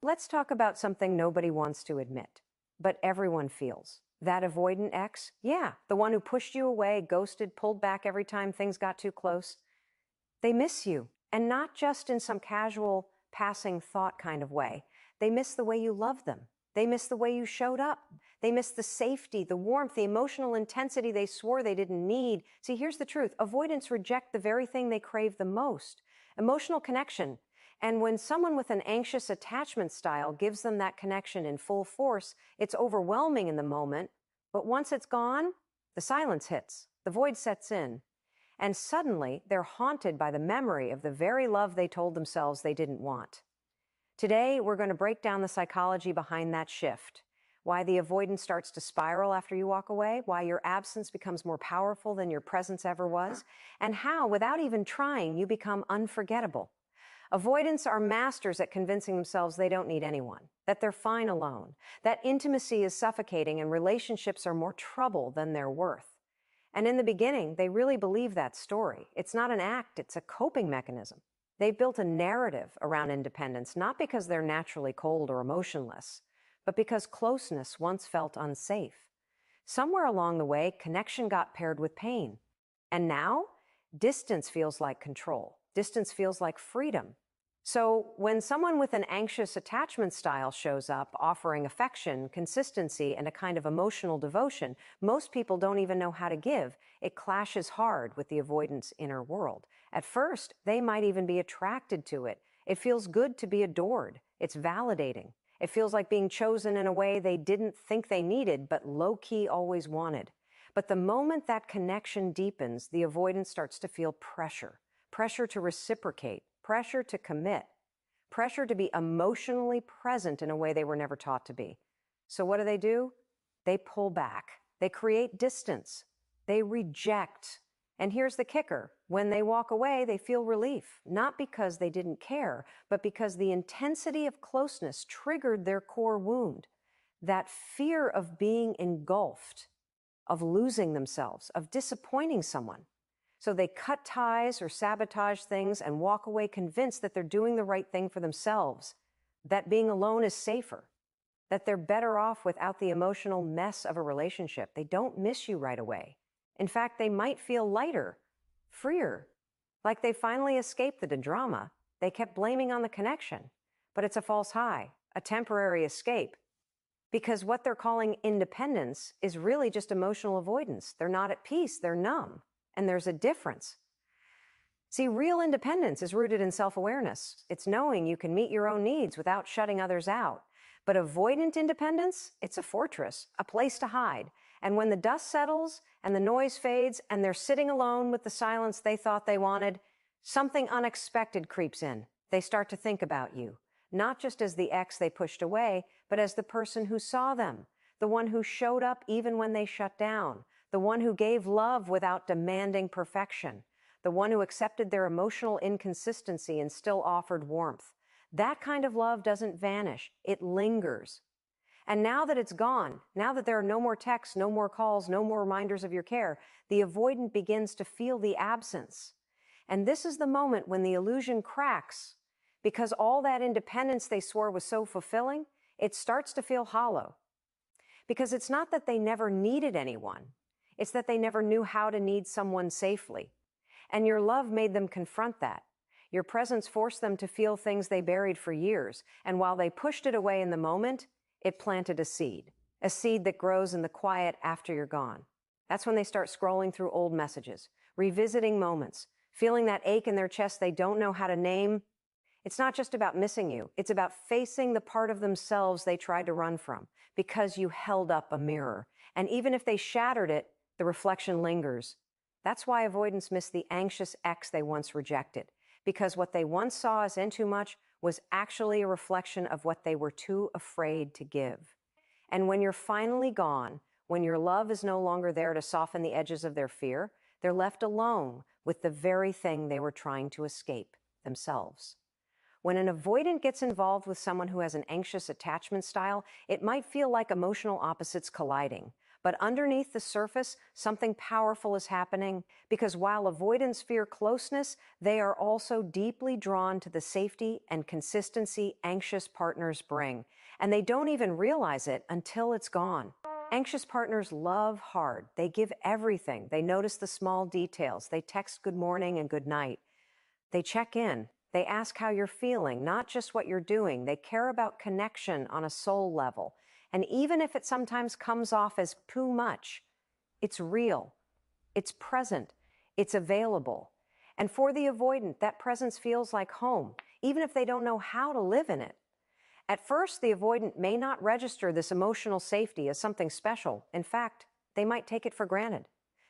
let's talk about something nobody wants to admit, but everyone feels. That avoidant ex? Yeah, the one who pushed you away, ghosted, pulled back every time things got too close. They miss you, and not just in some casual, passing thought kind of way. They miss the way you love them. They miss the way you showed up. They miss the safety, the warmth, the emotional intensity they swore they didn't need. See, here's the truth. Avoidants reject the very thing they crave the most: emotional connection. And when someone with an anxious attachment style gives them that connection in full force, it's overwhelming in the moment. But once it's gone, the silence hits, the void sets in. And suddenly, they're haunted by the memory of the very love they told themselves they didn't want. Today, we're going to break down the psychology behind that shift, why the avoidance starts to spiral after you walk away, why your absence becomes more powerful than your presence ever was, and how, without even trying, you become unforgettable. Avoidants are masters at convincing themselves they don't need anyone, that they're fine alone, that intimacy is suffocating and relationships are more trouble than they're worth. And in the beginning, they really believe that story. It's not an act, it's a coping mechanism. They've built a narrative around independence, not because they're naturally cold or emotionless, but because closeness once felt unsafe. Somewhere along the way, connection got paired with pain. And now, distance feels like control. Distance feels like freedom. So when someone with an anxious attachment style shows up, offering affection, consistency, and a kind of emotional devotion, most people don't even know how to give. It clashes hard with the avoidant's inner world. At first, they might even be attracted to it. It feels good to be adored. It's validating. It feels like being chosen in a way they didn't think they needed, but low-key always wanted. But the moment that connection deepens, the avoidant starts to feel pressure. Pressure to reciprocate, pressure to commit, pressure to be emotionally present in a way they were never taught to be. So what do? They pull back. They create distance. They reject. And here's the kicker. When they walk away, they feel relief, not because they didn't care, but because the intensity of closeness triggered their core wound. That fear of being engulfed, of losing themselves, of disappointing someone. So they cut ties or sabotage things and walk away convinced that they're doing the right thing for themselves, that being alone is safer, that they're better off without the emotional mess of a relationship. They don't miss you right away. In fact, they might feel lighter, freer, like they finally escaped the drama. They kept blaming on the connection, but it's a false high, a temporary escape. Because what they're calling independence is really just emotional avoidance. They're not at peace, they're numb. And there's a difference. See, real independence is rooted in self-awareness. It's knowing you can meet your own needs without shutting others out. But avoidant independence, it's a fortress, a place to hide. And when the dust settles and the noise fades and they're sitting alone with the silence they thought they wanted, something unexpected creeps in. They start to think about you, not just as the ex they pushed away, but as the person who saw them, the one who showed up even when they shut down, the one who gave love without demanding perfection, the one who accepted their emotional inconsistency and still offered warmth. That kind of love doesn't vanish, it lingers. And now that it's gone, now that there are no more texts, no more calls, no more reminders of your care, the avoidant begins to feel the absence. And this is the moment when the illusion cracks, because all that independence they swore was so fulfilling, it starts to feel hollow. Because it's not that they never needed anyone, it's that they never knew how to need someone safely. And your love made them confront that. Your presence forced them to feel things they buried for years. And while they pushed it away in the moment, it planted a seed that grows in the quiet after you're gone. That's when they start scrolling through old messages, revisiting moments, feeling that ache in their chest they don't know how to name. It's not just about missing you. It's about facing the part of themselves they tried to run from because you held up a mirror. And even if they shattered it, the reflection lingers. That's why avoidants miss the anxious ex they once rejected, because what they once saw as in too much was actually a reflection of what they were too afraid to give. And when you're finally gone, when your love is no longer there to soften the edges of their fear, they're left alone with the very thing they were trying to escape, themselves. When an avoidant gets involved with someone who has an anxious attachment style, it might feel like emotional opposites colliding. But underneath the surface, something powerful is happening because while avoidants fear closeness, they are also deeply drawn to the safety and consistency anxious partners bring. And they don't even realize it until it's gone. Anxious partners love hard. They give everything. They notice the small details. They text good morning and good night. They check in. They ask how you're feeling, not just what you're doing. They care about connection on a soul level. And even if it sometimes comes off as too much, it's real, it's present, it's available. And for the avoidant, that presence feels like home, even if they don't know how to live in it. At first, the avoidant may not register this emotional safety as something special. In fact, they might take it for granted.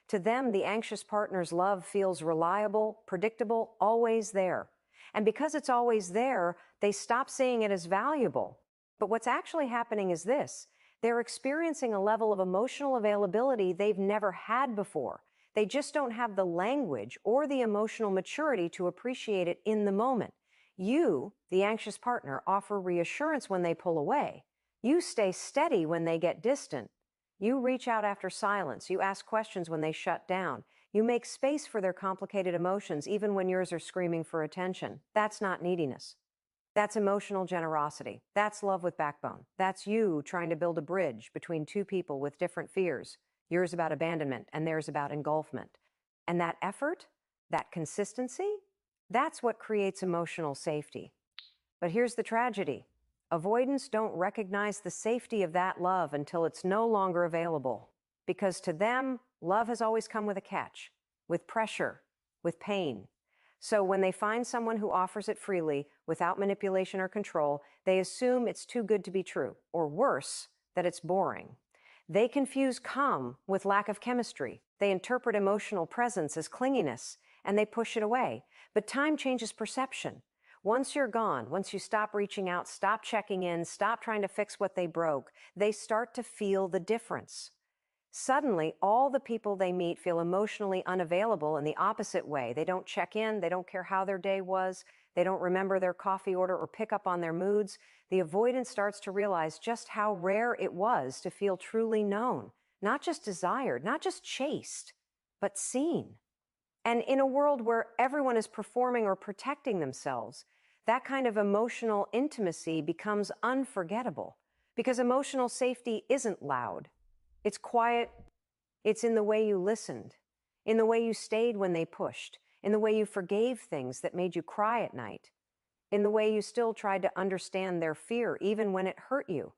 To them, the anxious partner's love feels reliable, predictable, always there. And because it's always there, they stop seeing it as valuable. But what's actually happening is this. They're experiencing a level of emotional availability they've never had before. They just don't have the language or the emotional maturity to appreciate it in the moment. You, the anxious partner, offer reassurance when they pull away. You stay steady when they get distant. You reach out after silence. You ask questions when they shut down. You make space for their complicated emotions even when yours are screaming for attention. That's not neediness. That's emotional generosity. That's love with backbone. That's you trying to build a bridge between two people with different fears. Yours about abandonment and theirs about engulfment. And that effort, that consistency, that's what creates emotional safety. But here's the tragedy. Avoidants don't recognize the safety of that love until it's no longer available. Because to them, love has always come with a catch, with pressure, with pain. So when they find someone who offers it freely, without manipulation or control, they assume it's too good to be true, or worse, that it's boring. They confuse calm with lack of chemistry. They interpret emotional presence as clinginess, and they push it away. But time changes perception. Once you're gone, once you stop reaching out, stop checking in, stop trying to fix what they broke, they start to feel the difference. Suddenly, all the people they meet feel emotionally unavailable in the opposite way. They don't check in, they don't care how their day was, they don't remember their coffee order or pick up on their moods. The avoidant starts to realize just how rare it was to feel truly known, not just desired, not just chased, but seen. And in a world where everyone is performing or protecting themselves, that kind of emotional intimacy becomes unforgettable because emotional safety isn't loud. It's quiet. It's in the way you listened, in the way you stayed when they pushed, in the way you forgave things that made you cry at night, in the way you still tried to understand their fear even when it hurt you.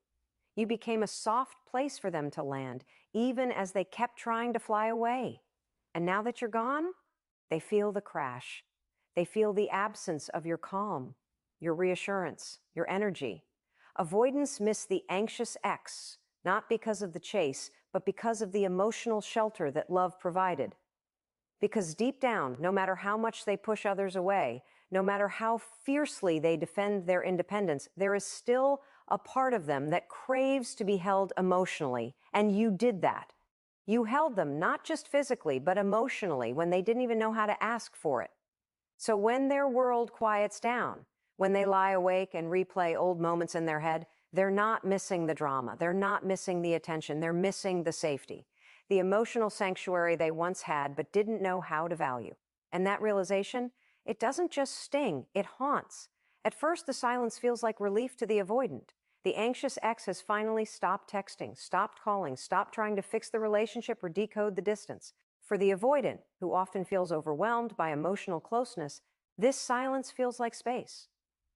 You became a soft place for them to land, even as they kept trying to fly away. And now that you're gone, they feel the crash. They feel the absence of your calm, your reassurance, your energy. Avoidants miss the anxious X, not because of the chase, but because of the emotional shelter that love provided. Because deep down, no matter how much they push others away, no matter how fiercely they defend their independence, there is still a part of them that craves to be held emotionally, and you did that. You held them not just physically, but emotionally when they didn't even know how to ask for it. So when their world quiets down, when they lie awake and replay old moments in their head, they're not missing the drama. They're not missing the attention. They're missing the safety, the emotional sanctuary they once had but didn't know how to value. And that realization, it doesn't just sting, it haunts. At first, the silence feels like relief to the avoidant. The anxious ex has finally stopped texting, stopped calling, stopped trying to fix the relationship or decode the distance. For the avoidant, who often feels overwhelmed by emotional closeness, this silence feels like space,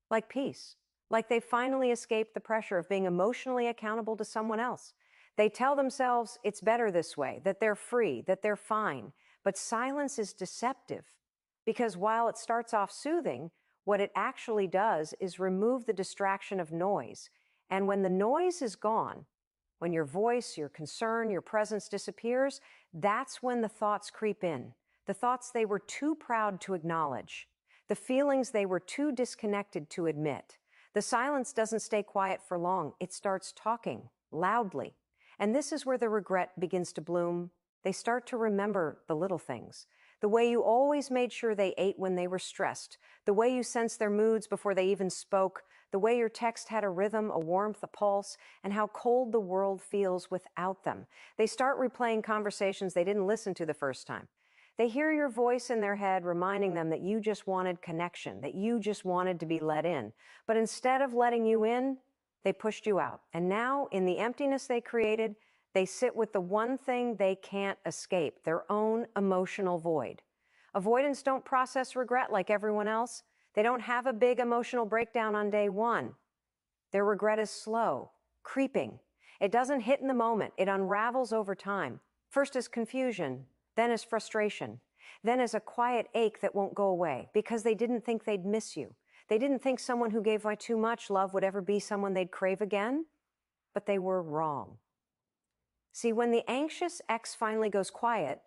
like peace, like they finally escaped the pressure of being emotionally accountable to someone else. They tell themselves it's better this way, that they're free, that they're fine. But silence is deceptive because while it starts off soothing, what it actually does is remove the distraction of noise. And when the noise is gone, when your voice, your concern, your presence disappears, that's when the thoughts creep in. The thoughts they were too proud to acknowledge. The feelings they were too disconnected to admit. The silence doesn't stay quiet for long. It starts talking loudly. And this is where the regret begins to bloom. They start to remember the little things. the way you always made sure they ate when they were stressed, the way you sensed their moods before they even spoke, the way your text had a rhythm, a warmth, a pulse, and how cold the world feels without them. They start replaying conversations they didn't listen to the first time. They hear your voice in their head reminding them that you just wanted connection, that you just wanted to be let in. But instead of letting you in, they pushed you out. And now, in the emptiness they created, they sit with the one thing they can't escape, their own emotional void. Avoidants don't process regret like everyone else. They don't have a big emotional breakdown on day one. Their regret is slow, creeping. It doesn't hit in the moment. It unravels over time. First as confusion, then as frustration, then as a quiet ache that won't go away because they didn't think they'd miss you. They didn't think someone who gave away too much love would ever be someone they'd crave again, but they were wrong. See, when the anxious ex finally goes quiet,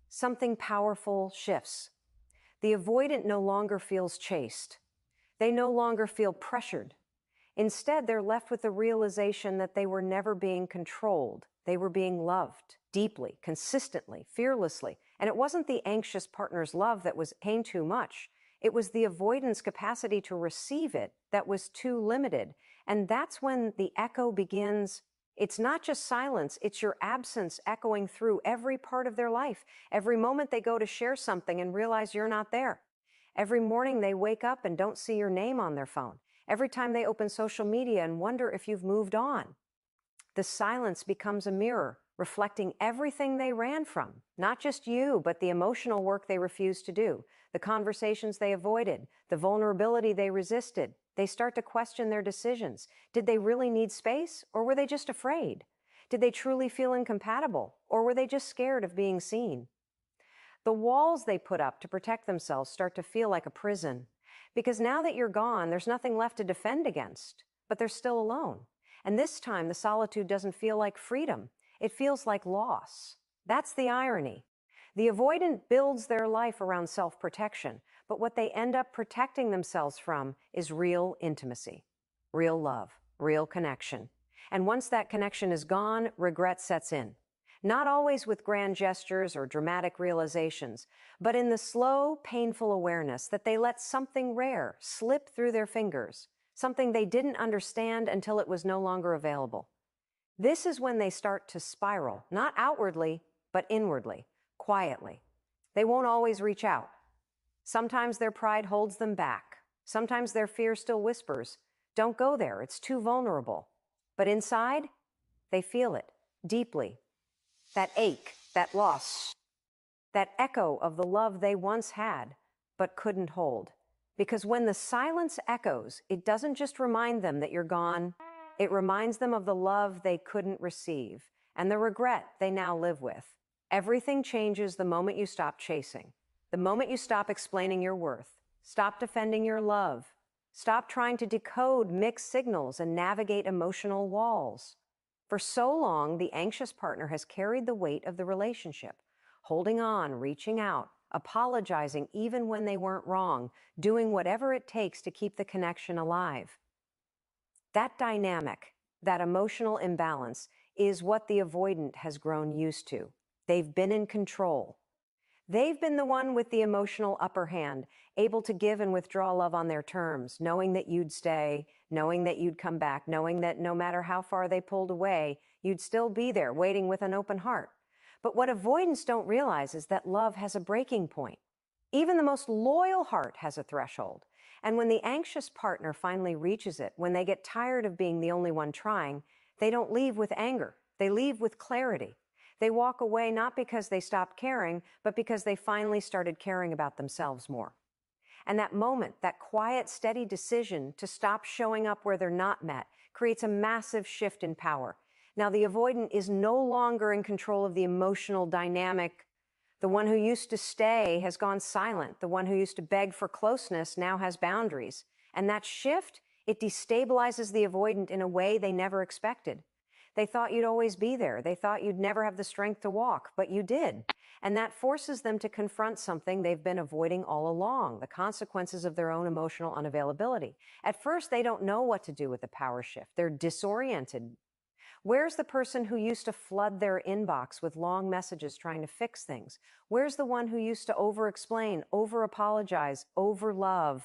something powerful shifts. The avoidant no longer feels chased. They no longer feel pressured. Instead, they're left with the realization that they were never being controlled. They were being loved deeply, consistently, fearlessly. And it wasn't the anxious partner's love that was paying too much. It was the avoidant's capacity to receive it that was too limited. And that's when the echo begins. It's not just silence, it's your absence echoing through every part of their life. Every moment they go to share something and realize you're not there. Every morning they wake up and don't see your name on their phone. Every time they open social media and wonder if you've moved on. The silence becomes a mirror, reflecting everything they ran from. Not just you, but the emotional work they refused to do, the conversations they avoided, the vulnerability they resisted. They start to question their decisions. Did they really need space, or were they just afraid? Did they truly feel incompatible, or were they just scared of being seen? The walls they put up to protect themselves start to feel like a prison. Because now that you're gone, there's nothing left to defend against, but they're still alone. And this time, the solitude doesn't feel like freedom. It feels like loss. That's the irony. The avoidant builds their life around self-protection, but what they end up protecting themselves from is real intimacy, real love, real connection. And once that connection is gone, regret sets in. Not always with grand gestures or dramatic realizations, but in the slow, painful awareness that they let something rare slip through their fingers, something they didn't understand until it was no longer available. This is when they start to spiral, not outwardly, but inwardly, quietly. They won't always reach out. Sometimes their pride holds them back. Sometimes their fear still whispers, "Don't go there, it's too vulnerable." But inside, they feel it deeply. That ache, that loss, that echo of the love they once had, but couldn't hold. Because when the silence echoes, it doesn't just remind them that you're gone, it reminds them of the love they couldn't receive and the regret they now live with. Everything changes the moment you stop chasing, the moment you stop explaining your worth, stop defending your love, stop trying to decode mixed signals and navigate emotional walls. For so long, the anxious partner has carried the weight of the relationship, holding on, reaching out, apologizing even when they weren't wrong, doing whatever it takes to keep the connection alive. That dynamic, that emotional imbalance, is what the avoidant has grown used to. They've been in control. They've been the one with the emotional upper hand, able to give and withdraw love on their terms, knowing that you'd stay, knowing that you'd come back, knowing that no matter how far they pulled away, you'd still be there, waiting with an open heart. But what avoidants don't realize is that love has a breaking point. Even the most loyal heart has a threshold. And when the anxious partner finally reaches it, when they get tired of being the only one trying, they don't leave with anger. They leave with clarity. They walk away not because they stopped caring, but because they finally started caring about themselves more. And that moment, that quiet, steady decision to stop showing up where they're not met, creates a massive shift in power. Now, the avoidant is no longer in control of the emotional dynamic. The one who used to stay has gone silent. The one who used to beg for closeness now has boundaries. And that shift, it destabilizes the avoidant in a way they never expected. They thought you'd always be there. They thought you'd never have the strength to walk, but you did. And that forces them to confront something they've been avoiding all along, the consequences of their own emotional unavailability. At first, they don't know what to do with the power shift. They're disoriented. Where's the person who used to flood their inbox with long messages trying to fix things? Where's the one who used to over-explain, over-apologize, over-love?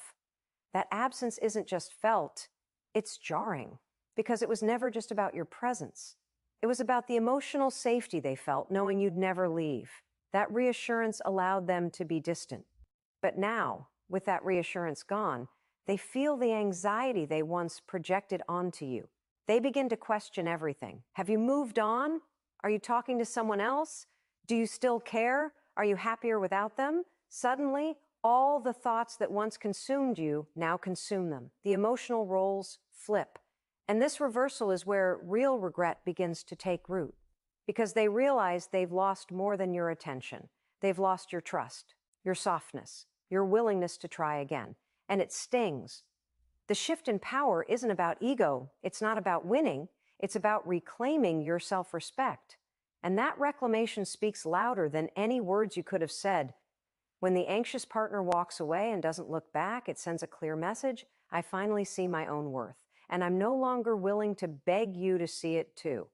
That absence isn't just felt, it's jarring, because it was never just about your presence. It was about the emotional safety they felt knowing you'd never leave. That reassurance allowed them to be distant. But now, with that reassurance gone, they feel the anxiety they once projected onto you. They begin to question everything. Have you moved on? Are you talking to someone else? Do you still care? Are you happier without them? Suddenly, all the thoughts that once consumed you now consume them. The emotional roles flip. And this reversal is where real regret begins to take root, because they realize they've lost more than your attention. They've lost your trust, your softness, your willingness to try again. And it stings. The shift in power isn't about ego. It's not about winning. It's about reclaiming your self-respect. And that reclamation speaks louder than any words you could have said. When the anxious partner walks away and doesn't look back, it sends a clear message. I finally see my own worth, and I'm no longer willing to beg you to see it too.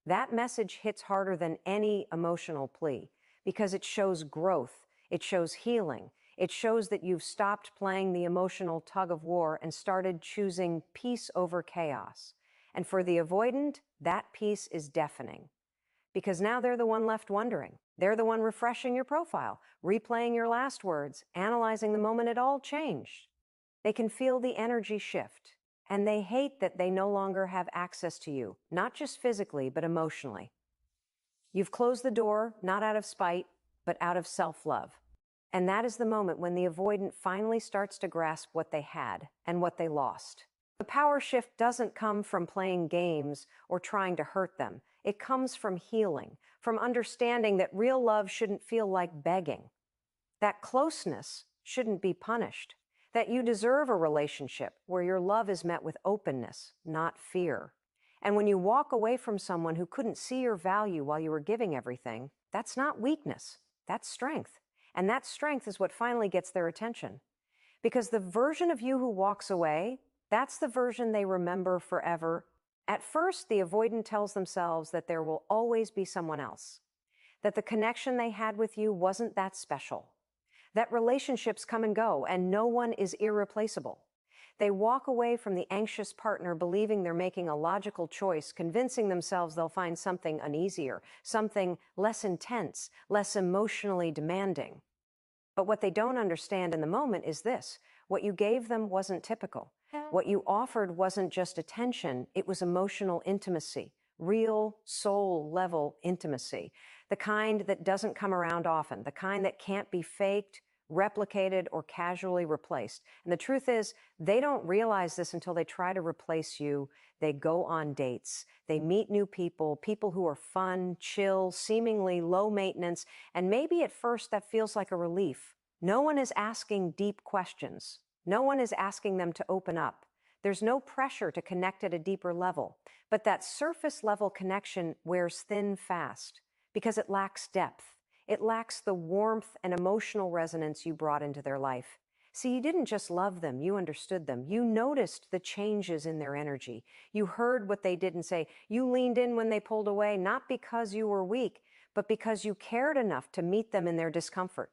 That message hits harder than any emotional plea because it shows growth, it shows healing, it shows that you've stopped playing the emotional tug of war and started choosing peace over chaos. And for the avoidant, that peace is deafening. Because now they're the one left wondering. They're the one refreshing your profile, replaying your last words, analyzing the moment it all changed. They can feel the energy shift, and they hate that they no longer have access to you, not just physically, but emotionally. You've closed the door, not out of spite, but out of self-love. And that is the moment when the avoidant finally starts to grasp what they had and what they lost. The power shift doesn't come from playing games or trying to hurt them. It comes from healing, from understanding that real love shouldn't feel like begging, that closeness shouldn't be punished, that you deserve a relationship where your love is met with openness, not fear. And when you walk away from someone who couldn't see your value while you were giving everything, that's not weakness, that's strength. And that strength is what finally gets their attention. Because the version of you who walks away, that's the version they remember forever. At first, the avoidant tells themselves that there will always be someone else, that the connection they had with you wasn't that special, that relationships come and go and no one is irreplaceable. They walk away from the anxious partner believing they're making a logical choice, convincing themselves they'll find something uneasier, something less intense, less emotionally demanding. But what they don't understand in the moment is this: what you gave them wasn't typical. What you offered wasn't just attention, it was emotional intimacy, real soul-level intimacy, the kind that doesn't come around often, the kind that can't be faked, replicated, or casually replaced. And the truth is, they don't realize this until they try to replace you. They go on dates. They meet new people, people who are fun, chill, seemingly low maintenance, and maybe at first that feels like a relief. No one is asking deep questions. No one is asking them to open up. There's no pressure to connect at a deeper level. But that surface-level connection wears thin fast because it lacks depth. It lacks the warmth and emotional resonance you brought into their life. See, you didn't just love them, you understood them. You noticed the changes in their energy. You heard what they didn't say. You leaned in when they pulled away, not because you were weak, but because you cared enough to meet them in their discomfort.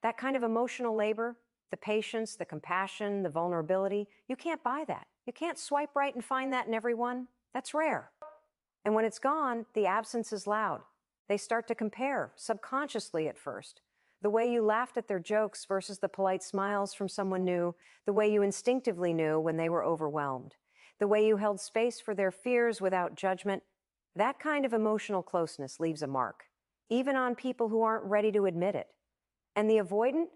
That kind of emotional labor, the patience, the compassion, the vulnerability, you can't buy that. You can't swipe right and find that in everyone. That's rare. And when it's gone, the absence is loud. They start to compare, subconsciously at first. The way you laughed at their jokes versus the polite smiles from someone new, the way you instinctively knew when they were overwhelmed, the way you held space for their fears without judgment. That kind of emotional closeness leaves a mark, even on people who aren't ready to admit it. And the avoidant,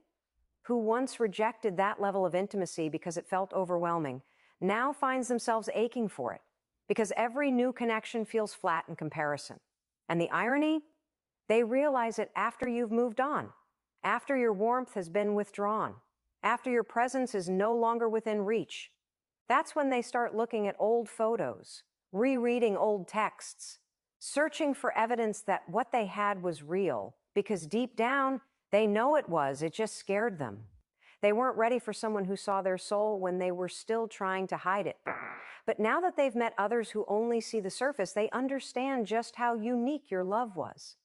who once rejected that level of intimacy because it felt overwhelming, now finds themselves aching for it, because every new connection feels flat in comparison. And the irony? They realize it after you've moved on, after your warmth has been withdrawn, after your presence is no longer within reach. That's when they start looking at old photos, rereading old texts, searching for evidence that what they had was real, because deep down, they know it was, it just scared them. They weren't ready for someone who saw their soul when they were still trying to hide it. But now that they've met others who only see the surface, they understand just how unique your love was.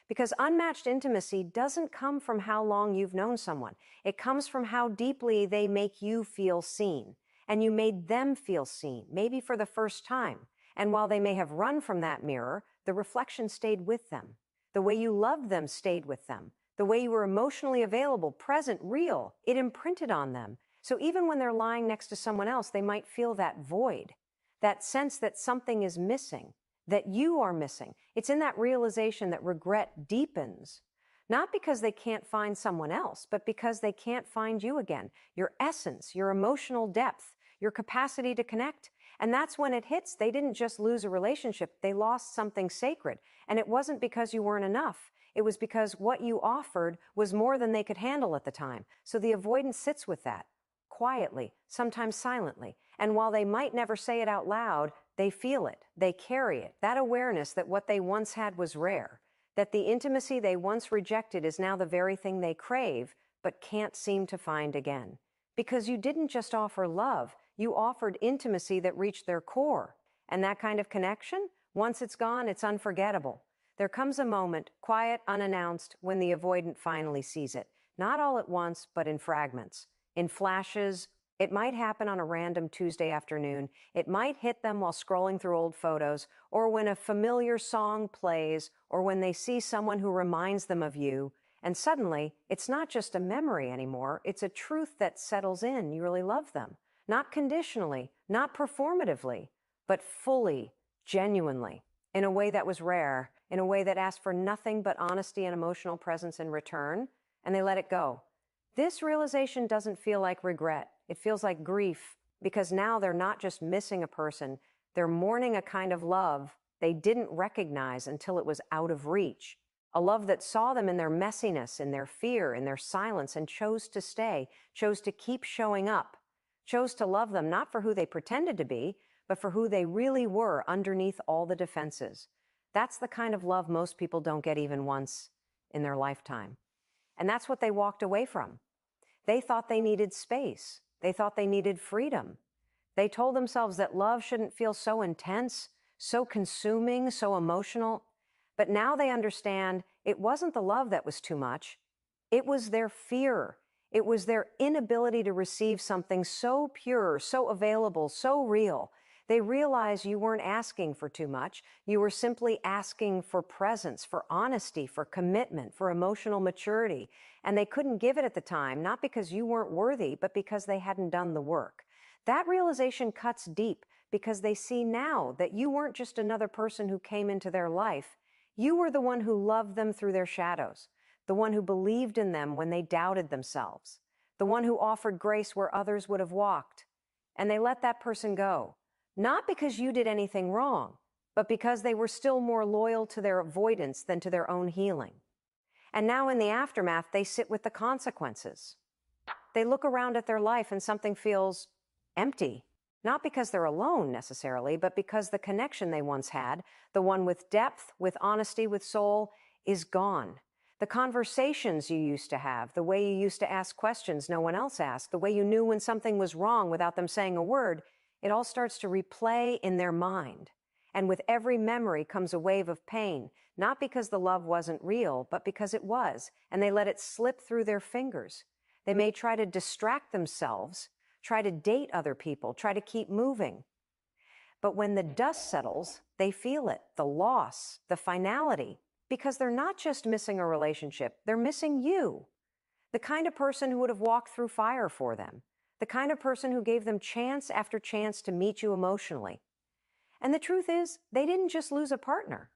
Because unmatched intimacy doesn't come from how long you've known someone. It comes from how deeply they make you feel seen. And you made them feel seen, maybe for the first time. And while they may have run from that mirror, the reflection stayed with them. The way you loved them stayed with them. The way you were emotionally available, present, real, it imprinted on them. So even when they're lying next to someone else, they might feel that void, that sense that something is missing, that you are missing. It's in that realization that regret deepens, not because they can't find someone else, but because they can't find you again, your essence, your emotional depth, your capacity to connect. And that's when it hits. They didn't just lose a relationship, they lost something sacred. And it wasn't because you weren't enough. It was because what you offered was more than they could handle at the time. So the avoidance sits with that, quietly, sometimes silently. And while they might never say it out loud, they feel it, they carry it, that awareness that what they once had was rare, that the intimacy they once rejected is now the very thing they crave, but can't seem to find again. Because you didn't just offer love, you offered intimacy that reached their core. And that kind of connection, once it's gone, it's unforgettable. There comes a moment, quiet, unannounced, when the avoidant finally sees it. Not all at once, but in fragments, in flashes. It might happen on a random Tuesday afternoon. It might hit them while scrolling through old photos, or when a familiar song plays, or when they see someone who reminds them of you. And suddenly, it's not just a memory anymore. It's a truth that settles in. You really love them. Not conditionally, not performatively, but fully, genuinely, in a way that was rare, in a way that asked for nothing but honesty and emotional presence in return, and they let it go. This realization doesn't feel like regret. It feels like grief, because now they're not just missing a person, they're mourning a kind of love they didn't recognize until it was out of reach. A love that saw them in their messiness, in their fear, in their silence, and chose to stay, chose to keep showing up, chose to love them not for who they pretended to be, but for who they really were underneath all the defenses. That's the kind of love most people don't get even once in their lifetime. And that's what they walked away from. They thought they needed space. They thought they needed freedom. They told themselves that love shouldn't feel so intense, so consuming, so emotional. But now they understand it wasn't the love that was too much. It was their fear. It was their inability to receive something so pure, so available, so real. They realized you weren't asking for too much. You were simply asking for presence, for honesty, for commitment, for emotional maturity. And they couldn't give it at the time, not because you weren't worthy, but because they hadn't done the work. That realization cuts deep because they see now that you weren't just another person who came into their life. You were the one who loved them through their shadows, the one who believed in them when they doubted themselves, the one who offered grace where others would have walked. And they let that person go. Not because you did anything wrong, but because they were still more loyal to their avoidance than to their own healing. And now in the aftermath, they sit with the consequences. They look around at their life and something feels empty. Not because they're alone necessarily, but because the connection they once had, the one with depth, with honesty, with soul, is gone. The conversations you used to have, the way you used to ask questions no one else asked, the way you knew when something was wrong without them saying a word, it all starts to replay in their mind. And with every memory comes a wave of pain, not because the love wasn't real, but because it was, and they let it slip through their fingers. They may try to distract themselves, try to date other people, try to keep moving. But when the dust settles, they feel it, the loss, the finality, because they're not just missing a relationship, they're missing you. The kind of person who would have walked through fire for them. The kind of person who gave them chance after chance to meet you emotionally. And the truth is, they didn't just lose a partner.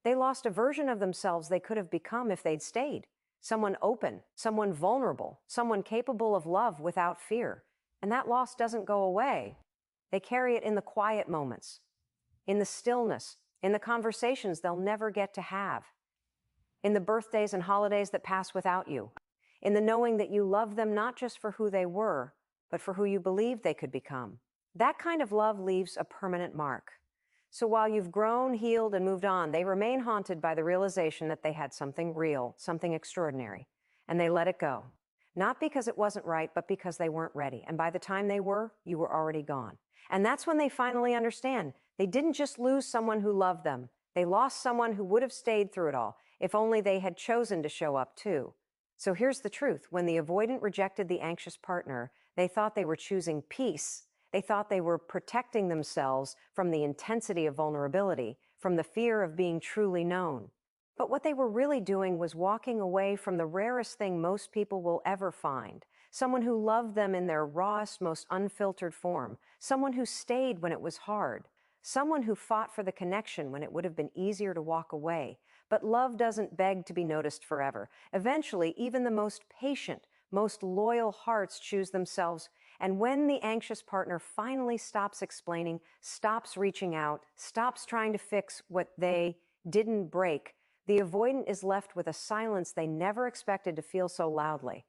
They lost a version of themselves they could have become if they'd stayed. Someone open, someone vulnerable, someone capable of love without fear. And that loss doesn't go away. They carry it in the quiet moments, in the stillness, in the conversations they'll never get to have, in the birthdays and holidays that pass without you, in the knowing that you love them not just for who they were, but for who you believed they could become. That kind of love leaves a permanent mark. So while you've grown, healed, and moved on, they remain haunted by the realization that they had something real, something extraordinary, and they let it go. Not because it wasn't right, but because they weren't ready. And by the time they were, you were already gone. And that's when they finally understand. They didn't just lose someone who loved them. They lost someone who would have stayed through it all, if only they had chosen to show up too. So here's the truth. When the avoidant rejected the anxious partner, they thought they were choosing peace. They thought they were protecting themselves from the intensity of vulnerability, from the fear of being truly known. But what they were really doing was walking away from the rarest thing most people will ever find. Someone who loved them in their rawest, most unfiltered form. Someone who stayed when it was hard. Someone who fought for the connection when it would have been easier to walk away. But love doesn't beg to be noticed forever. Eventually, even the most patient, most loyal hearts choose themselves. And when the anxious partner finally stops explaining, stops reaching out, stops trying to fix what they didn't break, the avoidant is left with a silence they never expected to feel so loudly.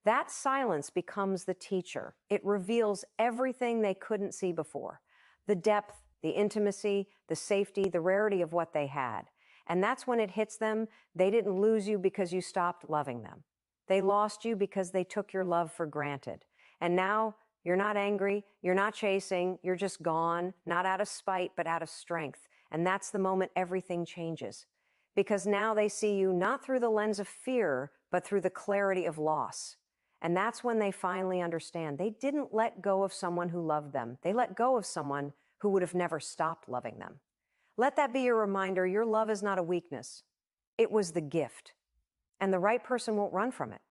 That silence becomes the teacher. It reveals everything they couldn't see before. The depth, the intimacy, the safety, the rarity of what they had. And that's when it hits them. They didn't lose you because you stopped loving them. They lost you because they took your love for granted. And now you're not angry, you're not chasing, you're just gone, not out of spite, but out of strength. And that's the moment everything changes. Because now they see you not through the lens of fear, but through the clarity of loss. And that's when they finally understand. They didn't let go of someone who loved them. They let go of someone who would have never stopped loving them. Let that be your reminder. Your love is not a weakness. It was the gift. And the right person won't run from it.